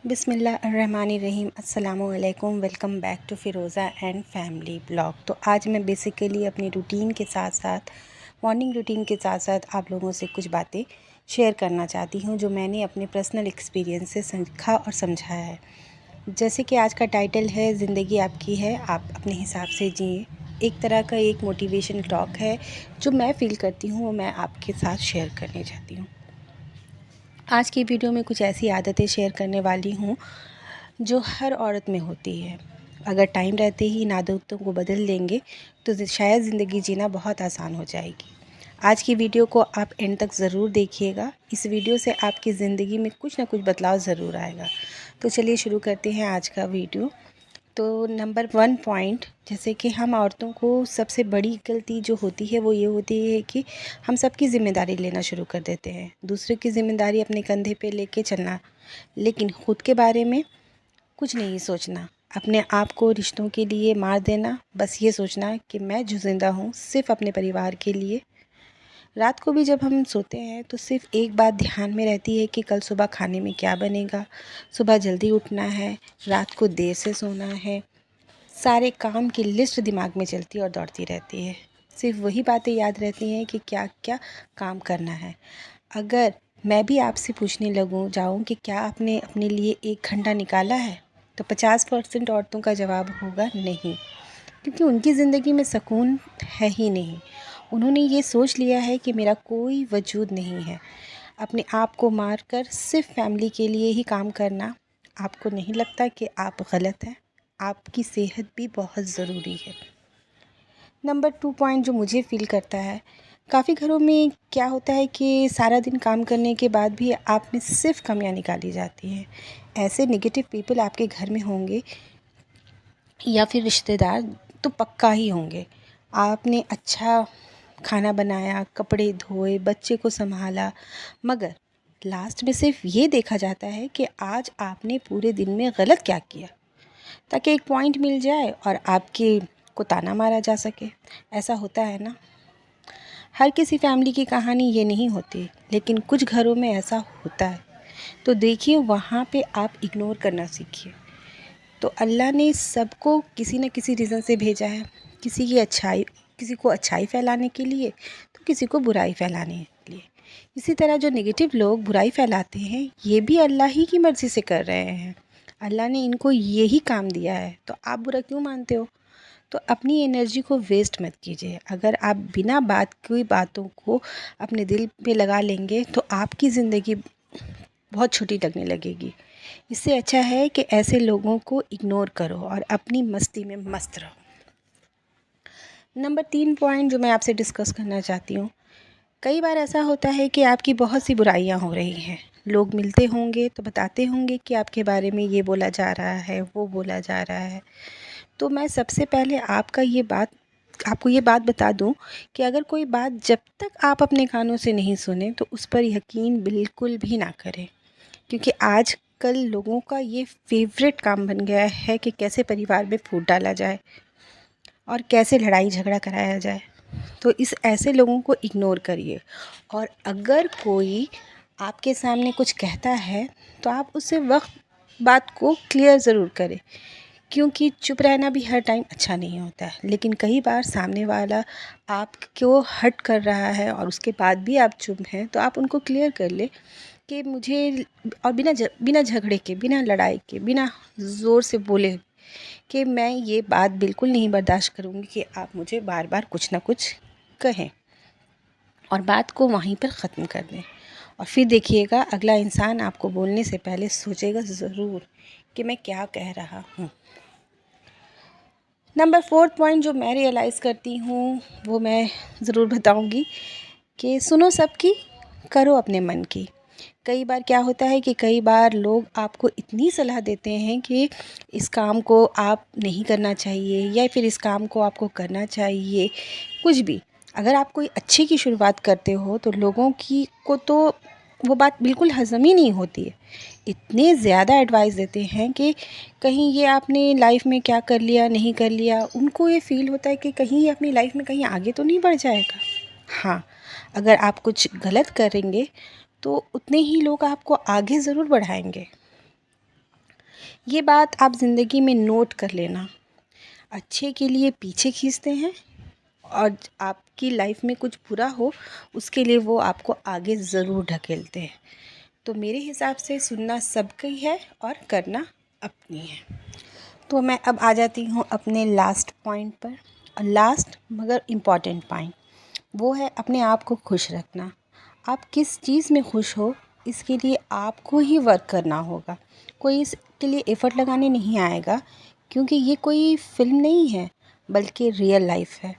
बिस्मिल्लाहिर्रहमानिर्रहीम अस्सलामुअलैकुम। Welcome back to Firoza and family blog. तो आज मैं बेसिकली अपनी रूटीन के साथ साथ मॉर्निंग रूटीन के साथ साथ आप लोगों से कुछ बातें शेयर करना चाहती हूँ जो मैंने अपने पर्सनल एक्सपीरियंस से सीखा और समझा है। जैसे कि आज का टाइटल है ज़िंदगी आपकी है, आप अपने हिसाब से जिए। एक तरह का एक मोटिवेशन टॉक है जो मैं फ़ील करती हूँ, वो मैं आपके साथ शेयर करने चाहती हूँ। आज की वीडियो में कुछ ऐसी आदतें शेयर करने वाली हूँ जो हर औरत में होती है। अगर टाइम रहते ही इन आदतों को बदल लेंगे तो शायद ज़िंदगी जीना बहुत आसान हो जाएगी। आज की वीडियो को आप एंड तक ज़रूर देखिएगा। इस वीडियो से आपकी ज़िंदगी में कुछ ना कुछ बदलाव ज़रूर आएगा। तो चलिए शुरू करते हैं आज का वीडियो। तो नंबर 1 पॉइंट, जैसे कि हम औरतों को सबसे बड़ी गलती जो होती है वो ये होती है कि हम सबकी ज़िम्मेदारी लेना शुरू कर देते हैं। दूसरे की ज़िम्मेदारी अपने कंधे पे लेके चलना, लेकिन ख़ुद के बारे में कुछ नहीं सोचना। अपने आप को रिश्तों के लिए मार देना, बस ये सोचना कि मैं जो ज़िंदा हूँ सिर्फ़ अपने परिवार के लिए। रात को भी जब हम सोते हैं तो सिर्फ़ एक बात ध्यान में रहती है कि कल सुबह खाने में क्या बनेगा। सुबह जल्दी उठना है, रात को देर से सोना है। सारे काम की लिस्ट दिमाग में चलती और दौड़ती रहती है। सिर्फ़ वही बातें याद रहती हैं कि क्या क्या काम करना है। अगर मैं भी आपसे पूछने जाऊँ कि क्या आपने अपने लिए 1 घंटा निकाला है, तो 50% औरतों का जवाब होगा नहीं, क्योंकि उनकी ज़िंदगी में सुकून है ही नहीं। उन्होंने ये सोच लिया है कि मेरा कोई वजूद नहीं है। अपने आप को मार कर सिर्फ़ फैमिली के लिए ही काम करना, आपको नहीं लगता कि आप गलत हैं? आपकी सेहत भी बहुत ज़रूरी है। नंबर 2 पॉइंट जो मुझे फ़ील करता है, काफ़ी घरों में क्या होता है कि सारा दिन काम करने के बाद भी आप में सिर्फ़ कमियां निकाली जाती हैं। ऐसे नेगेटिव पीपल आपके घर में होंगे या फिर रिश्तेदार तो पक्का ही होंगे। आपने अच्छा खाना बनाया, कपड़े धोए, बच्चे को संभाला, मगर लास्ट में सिर्फ़ ये देखा जाता है कि आज आपने पूरे दिन में गलत क्या किया, ताकि एक पॉइंट मिल जाए और आपके को ताना मारा जा सके। ऐसा होता है ना। हर किसी फैमिली की कहानी ये नहीं होती, लेकिन कुछ घरों में ऐसा होता है। तो देखिए, वहाँ पे आप इग्नोर करना सीखिए। तो अल्लाह ने सबको किसी न किसी रीज़न से भेजा है। किसी को अच्छाई फैलाने के लिए, तो किसी को बुराई फैलाने के लिए। इसी तरह जो नेगेटिव लोग बुराई फैलाते हैं, ये भी अल्लाह ही की मर्ज़ी से कर रहे हैं। अल्लाह ने इनको यही काम दिया है, तो आप बुरा क्यों मानते हो? तो अपनी एनर्जी को वेस्ट मत कीजिए। अगर आप बिना बात की बातों को अपने दिल पे लगा लेंगे तो आपकी ज़िंदगी बहुत छोटी लगने लगेगी। इससे अच्छा है कि ऐसे लोगों को इग्नोर करो और अपनी मस्ती में मस्त रहो। नंबर 3 पॉइंट जो मैं आपसे डिस्कस करना चाहती हूँ, कई बार ऐसा होता है कि आपकी बहुत सी बुराइयाँ हो रही हैं। लोग मिलते होंगे तो बताते होंगे कि आपके बारे में ये बोला जा रहा है, वो बोला जा रहा है। तो मैं सबसे पहले आपको ये बात बता दूं कि अगर कोई बात जब तक आप अपने कानों से नहीं सुने तो उस पर यकीन बिल्कुल भी ना करें, क्योंकि आजकल लोगों का ये फेवरेट काम बन गया है कि कैसे परिवार में फूट डाला जाए और कैसे लड़ाई झगड़ा कराया जाए। तो इस ऐसे लोगों को इग्नोर करिए। और अगर कोई आपके सामने कुछ कहता है तो आप उससे बात को क्लियर ज़रूर करें, क्योंकि चुप रहना भी हर टाइम अच्छा नहीं होता है। लेकिन कई बार सामने वाला आपको हर्ट कर रहा है और उसके बाद भी आप चुप हैं, तो आप उनको क्लियर कर ले कि मुझे, और बिना झगड़े के, बिना लड़ाई के, बिना ज़ोर से बोले कि मैं ये बात बिल्कुल नहीं बर्दाश्त करूँगी कि आप मुझे बार बार कुछ ना कुछ कहें, और बात को वहीं पर ख़त्म कर दें। और फिर देखिएगा, अगला इंसान आपको बोलने से पहले सोचेगा ज़रूर कि मैं क्या कह रहा हूँ। नंबर 4 पॉइंट जो मैं रियलाइज़ करती हूँ वो मैं ज़रूर बताऊँगी कि सुनो सबकी, करो अपने मन की। कई बार क्या होता है कि कई बार लोग आपको इतनी सलाह देते हैं कि इस काम को आप नहीं करना चाहिए या फिर इस काम को आपको करना चाहिए। कुछ भी, अगर आप कोई अच्छे की शुरुआत करते हो तो लोगों की को तो वो बात बिल्कुल हज़म ही नहीं होती है। इतने ज़्यादा एडवाइस देते हैं कि कहीं ये आपने लाइफ में क्या कर लिया, नहीं कर लिया। उनको ये फ़ील होता है कि कहीं ये अपनी लाइफ में कहीं आगे तो नहीं बढ़ जाएगा। हाँ, अगर आप कुछ गलत करेंगे तो उतने ही लोग आपको आगे ज़रूर बढ़ाएंगे। ये बात आप ज़िंदगी में नोट कर लेना। अच्छे के लिए पीछे खींचते हैं और आपकी लाइफ में कुछ बुरा हो उसके लिए वो आपको आगे ज़रूर ढकेलते हैं। तो मेरे हिसाब से सुनना सबकी है और करना अपनी है। तो मैं अब आ जाती हूँ अपने लास्ट पॉइंट पर, और लास्ट मगर इम्पॉर्टेंट पॉइंट वो है अपने आप को खुश रखना। आप किस चीज़ में खुश हो इसके लिए आपको ही वर्क करना होगा। कोई इसके लिए एफ़र्ट लगाने नहीं आएगा, क्योंकि ये कोई फ़िल्म नहीं है बल्कि रियल लाइफ है।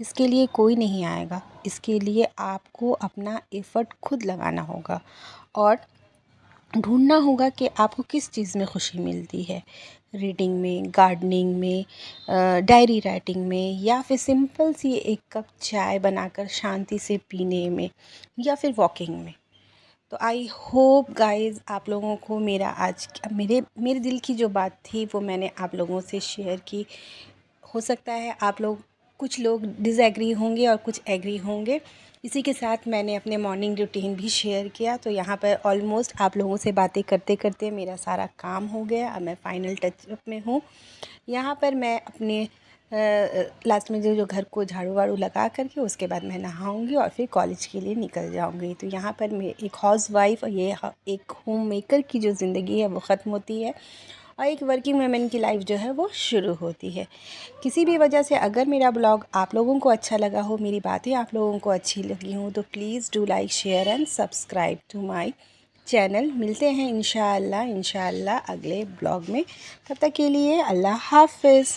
इसके लिए कोई नहीं आएगा, इसके लिए आपको अपना एफ़र्ट खुद लगाना होगा और ढूंढना होगा कि आपको किस चीज़ में खुशी मिलती है। रीडिंग में, गार्डनिंग में, डायरी राइटिंग में, या फिर सिंपल सी एक कप चाय बनाकर शांति से पीने में, या फिर वॉकिंग में। तो आई होप गाइज़ आप लोगों को मेरा आज मेरे मेरे दिल की जो बात थी वो मैंने आप लोगों से शेयर की। हो सकता है आप लोग कुछ लोग डिसएग्री होंगे और कुछ एग्री होंगे। इसी के साथ मैंने अपने मॉर्निंग रूटीन भी शेयर किया। तो यहाँ पर ऑलमोस्ट आप लोगों से बातें करते करते मेरा सारा काम हो गया। अब मैं फ़ाइनल टचअप में हूँ। यहाँ पर मैं अपने लास्ट में जो घर को झाड़ू वाड़ू लगा करके उसके बाद मैं नहाऊंगी और फिर कॉलेज के लिए निकल जाऊंगी। तो यहाँ पर मैं एक हाउसवाइफ़ और ये एक होम मेकर की जो ज़िंदगी है वो ख़त्म होती है और एक वर्किंग वुमेन की लाइफ जो है वो शुरू होती है। किसी भी वजह से अगर मेरा ब्लॉग आप लोगों को अच्छा लगा हो, मेरी बातें आप लोगों को अच्छी लगी हों, तो please do like share and subscribe to my channel. मिलते हैं इंशाअल्लाह अगले ब्लॉग में। तब तक के लिए अल्लाह हाफ़िज़।